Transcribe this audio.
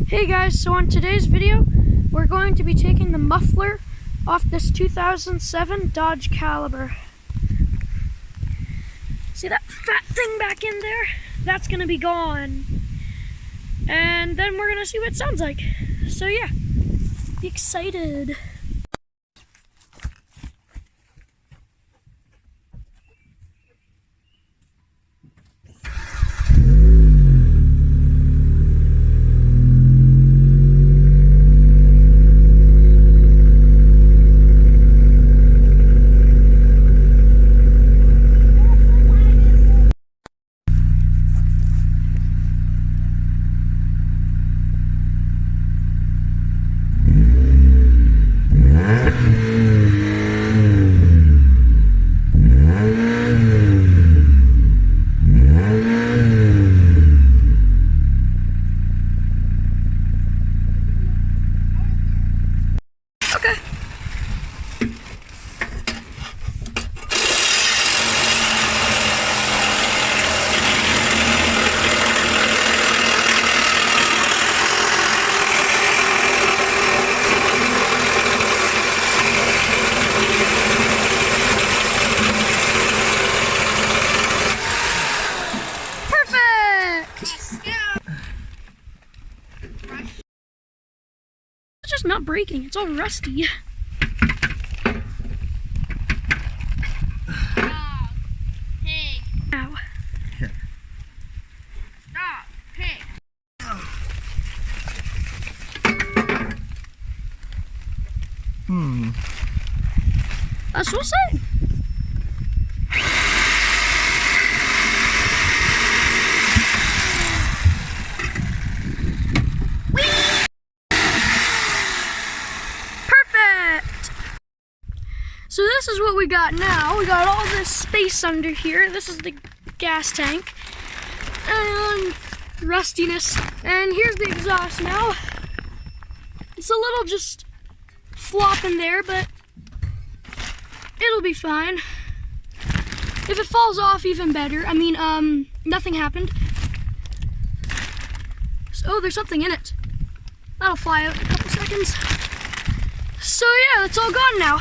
Hey guys, so on today's video, we're going to be taking the muffler off this 2007 Dodge Caliber. See that fat thing back in there? That's gonna be gone. And then we're gonna see what it sounds like. So yeah, be excited. It's just not breaking, it's all rusty. Dog, pig. Ow. Dog, pig. That's what I said. So this is what we got now. We got all this space under here. This is the gas tank. And rustiness. And here's the exhaust now. It's a little just flopping there, but it'll be fine. If it falls off, even better. I mean, nothing happened. So, there's something in it. That'll fly out in a couple seconds. So yeah, it's all gone now.